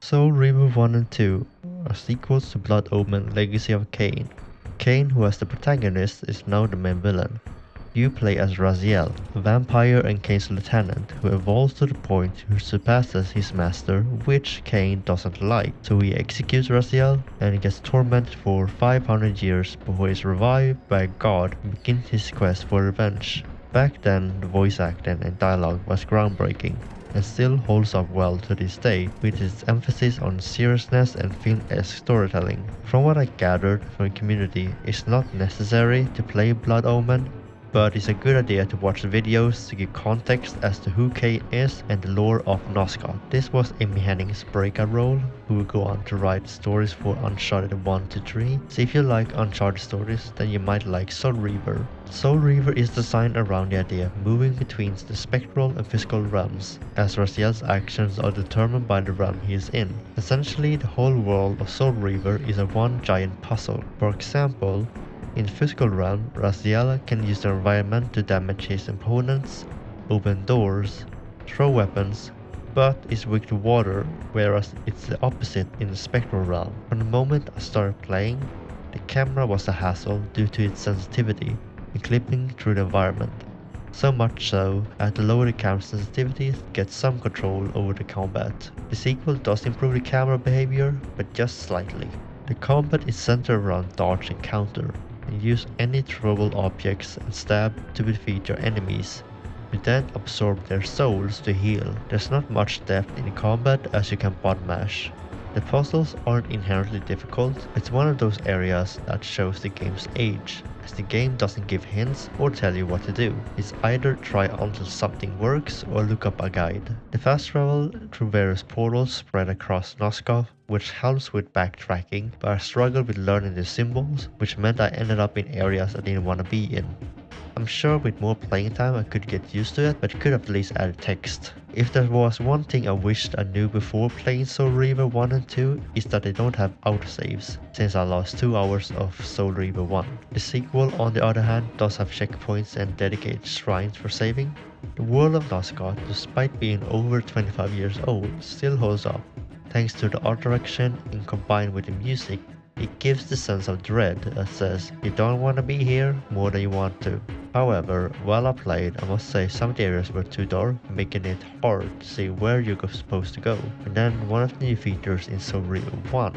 Soul Reaver 1 and 2 are sequels to Blood Omen Legacy of Kain. Kain, who was the protagonist, is now the main villain. You play as Raziel, a vampire and Kain's lieutenant, who evolves to the point who surpasses his master, which Kain doesn't like. So he executes Raziel and gets tormented for 500 years before he is revived by a god and begins his quest for revenge. Back then, the voice acting and dialogue was groundbreaking, and still holds up well to this day, with its emphasis on seriousness and film-esque storytelling. From what I gathered from the community, it's not necessary to play Blood Omen, but it's a good idea to watch the videos to give context as to who Kain is and the lore of Noscott. This was Amy Hennig's breakout role, who will go on to write stories for Uncharted 1 to 3. So if you like Uncharted stories, then you might like Soul Reaver. Soul Reaver is designed around the idea of moving between the spectral and physical realms, as Raziel's actions are determined by the realm he is in. Essentially, the whole world of Soul Reaver is a one giant puzzle. For example, in the physical realm, Raziel can use the environment to damage his opponents, open doors, throw weapons, but is weak to water, whereas it's the opposite in the spectral realm. From the moment I started playing, the camera was a hassle due to its sensitivity in clipping through the environment. So much so, I had to lower the camera sensitivity to get some control over the combat. The sequel does improve the camera behavior, but just slightly. The combat is centered around dodge and counter, and use any throwable objects and stab to defeat your enemies. You then absorb their souls to heal. There's not much depth in the combat as you can button mash. The puzzles aren't inherently difficult, it's one of those areas that shows the game's age, as the game doesn't give hints or tell you what to do. It's either try until something works or look up a guide. The fast travel through various portals spread across Noscott, which helps with backtracking, but I struggled with learning the symbols, which meant I ended up in areas I didn't want to be in. I'm sure with more playing time I could get used to it, but could have at least added text. If there was one thing I wished I knew before playing Soul Reaver 1 and 2, is that they don't have autosaves, since I lost 2 hours of Soul Reaver 1. The sequel, on the other hand, does have checkpoints and dedicated shrines for saving. The world of Noscott, despite being over 25 years old, still holds up. Thanks to the art direction and combined with the music, it gives the sense of dread that says you don't want to be here more than you want to. However, while I played, I must say some of the areas were too dark, making it hard to see where you're supposed to go. And then one of the new features in Soul Reaver 1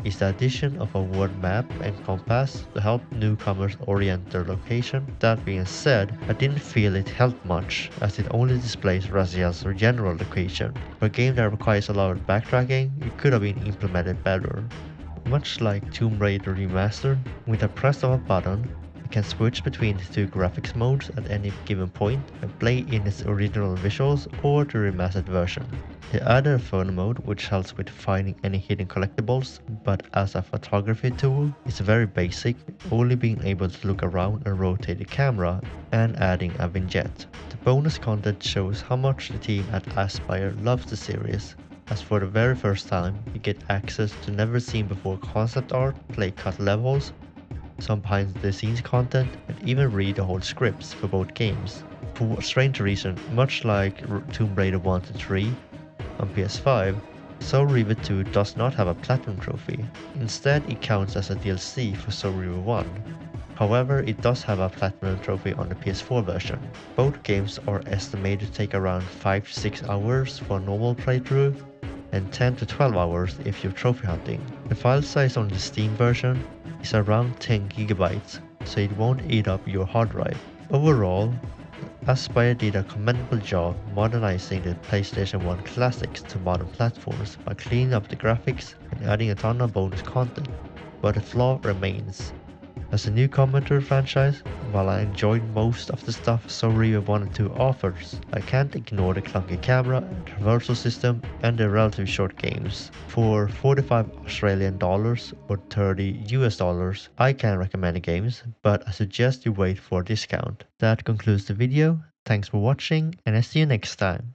is the addition of a world map and compass to help newcomers orient their location. That being said, I didn't feel it helped much, as it only displays Raziel's general location. For a game that requires a lot of backtracking, it could have been implemented better. Much like Tomb Raider Remastered, with a press of a button, you can switch between the two graphics modes at any given point and play in its original visuals or the remastered version. They added a photo mode which helps with finding any hidden collectibles, but as a photography tool, it's very basic, only being able to look around and rotate the camera and adding a vignette. The bonus content shows how much the team at Aspyr loves the series, as for the very first time, you get access to never seen before concept art, play cut levels, some behind the scenes content, and even read the whole scripts for both games. For a strange reason, much like Tomb Raider 1 to 3 on PS5, Soul Reaver 2 does not have a Platinum Trophy. Instead, it counts as a DLC for Soul Reaver 1. However, it does have a Platinum Trophy on the PS4 version. Both games are estimated to take around 5 to 6 hours for a normal playthrough, and 10 to 12 hours if you're trophy hunting. The file size on the Steam version is around 10 gigabytes, so it won't eat up your hard drive. Overall, Aspyr did a commendable job modernizing the PlayStation 1 classics to modern platforms by cleaning up the graphics and adding a ton of bonus content, but the flaw remains. As a newcomer to the franchise, while I enjoyed most of the stuff Soul Reaver 1 and 2 offers, I can't ignore the clunky camera, traversal system, and the relatively short games. For 45 Australian dollars or 30 US dollars, I can recommend the games, but I suggest you wait for a discount. That concludes the video, thanks for watching, and I see you next time.